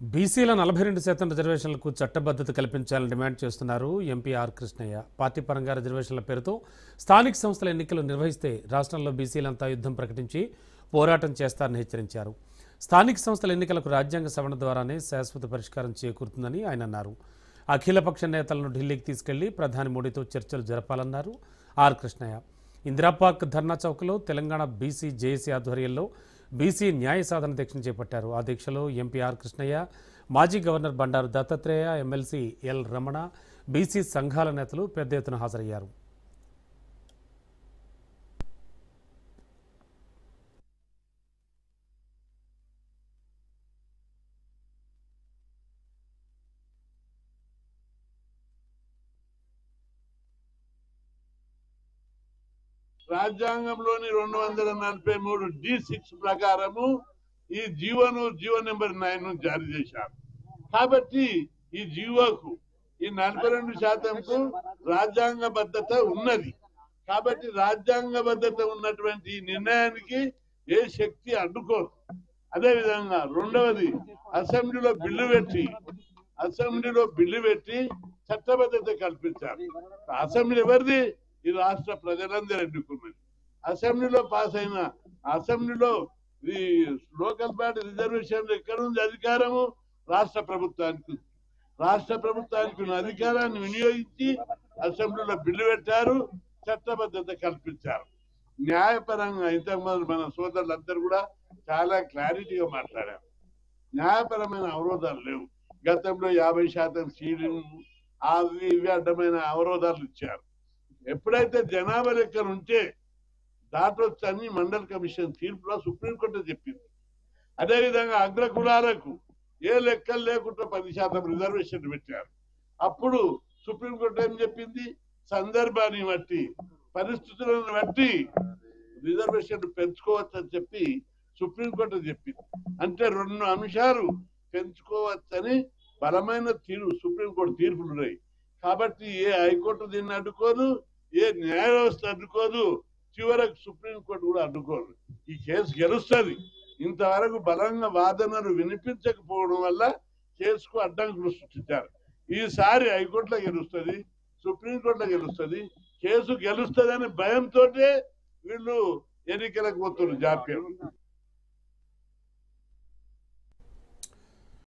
బీసీల 42% రిజర్వేషన్లకు చట్టబద్ధత కల్పించాలని డిమాండ్ చేస్తున్నారు ఎంపీ ఆర్ కృష్ణయ్య. పార్టీ పరంగా రిజర్వేషన్ల పేరుతో స్థానిక సంస్థల ఎన్నికలు నిర్వహిస్తే రాష్ట్రంలో బీసీలంతా యుద్ధం ప్రకటించి పోరాటం చేస్తారని హెచ్చరించారు. స్థానిక సంస్థల ఎన్నికలకు రాజ్యాంగ సవరణ ద్వారానే శాశ్వత పరిష్కారం చేకూరుతుందని ఆయన అన్నారు. అఖిలపక్ష నేతలను ఢిల్లీకి తీసుకెళ్లి ప్రధాని మోడీతో చర్చలు జరపాలన్నారు ఆర్ కృష్ణయ్య. ఇందిరాపార్క్ ధర్నా చౌక్లో తెలంగాణ బీసీ జేఏసీ ఆధ్వర్యంలో బీసీ న్యాయ సాధన దీక్షను చేపట్టారు. ఆ దీక్షలో ఎంపీ ఆర్ కృష్ణయ్య, మాజీ governor Bandaru Dattatreya, MLC L Ramana, BC సంఘాల నేతలు పెద్ద ఎత్తున హాజరయ్యారు. రాజ్యాంగంలోని 243 D6 ప్రకారము ఈ జీవో నెంబర్ 9 జారీ చేశారు. కాబట్టి ఈ జీవోకు ఈ 42%కు రాజ్యాంగబద్ధత ఉన్నది. కాబట్టి రాజ్యాంగబద్ధత ఉన్నటువంటి నిర్ణయానికి ఏ శక్తి అడ్డుకోదు. అదేవిధంగా రెండవది అసెంబ్లీలో బిల్లు పెట్టి చట్టబద్ధత కల్పించారు. అసెంబ్లీ ఎవరిది? ఈ రాష్ట్ర ప్రజలందరూ ఎన్నుకున్నది. అసెంబ్లీలో పాస్ అయిన అసెంబ్లీలో ఈ లోకల్ బాడీ రిజర్వేషన్ ఎక్కడ ఉంది? అధికారము రాష్ట్ర ప్రభుత్వానికి. రాష్ట్ర ప్రభుత్వానికి ఉన్న అధికారాన్ని వినియోగించి అసెంబ్లీలో బిల్లు పెట్టారు, చట్టబద్ధత కల్పించారు. న్యాయపరంగా ఇంతకుముందు మన సోదరులందరూ కూడా చాలా క్లారిటీగా మాట్లాడారు. న్యాయపరమైన అవరోధాలు లేవు. గతంలో 50% సీలింగ్ అవి ఇవి అడ్డమైన అవరోధాలు ఇచ్చారు. ఎప్పుడైతే జనాభా లెక్కలు ఉంటే దాటొచ్చని మండల్ కమిషన్ తీర్పులో సుప్రీంకోర్టు చెప్పింది. అదేవిధంగా అగ్ర కులాలకు ఏ లెక్కలు లేకుండా 10% రిజర్వేషన్ పెట్టారు. అప్పుడు సుప్రీంకోర్టు ఏం చెప్పింది? సందర్భాన్ని బట్టి, పరిస్థితులను బట్టి రిజర్వేషన్ పెంచుకోవచ్చు అని చెప్పి సుప్రీంకోర్టు చెప్పింది. అంటే 2 అంశాలు పెంచుకోవచ్చని బలమైన సుప్రీంకోర్టు తీర్పులు ఉన్నాయి. కాబట్టి ఏ హైకోర్టు దీన్ని అడ్డుకోదు, ఏ న్యాయ వ్యవస్థ అడ్డుకోదు, చివరకు సుప్రీంకోర్టు కూడా అడ్డుకోదు. ఈ కేసు గెలుస్తుంది. ఇంతవరకు బలంగా వాదనలు వినిపించకపోవడం వల్ల కేసుకు అడ్డంకులు సృష్టించారు. ఈసారి హైకోర్టులో గెలుస్తుంది, సుప్రీంకోర్టులో గెలుస్తుంది. కేసు గెలుస్తుంది అనే భయంతో వీళ్ళు ఎన్నికలకు పోతున్నారు జాప్యం.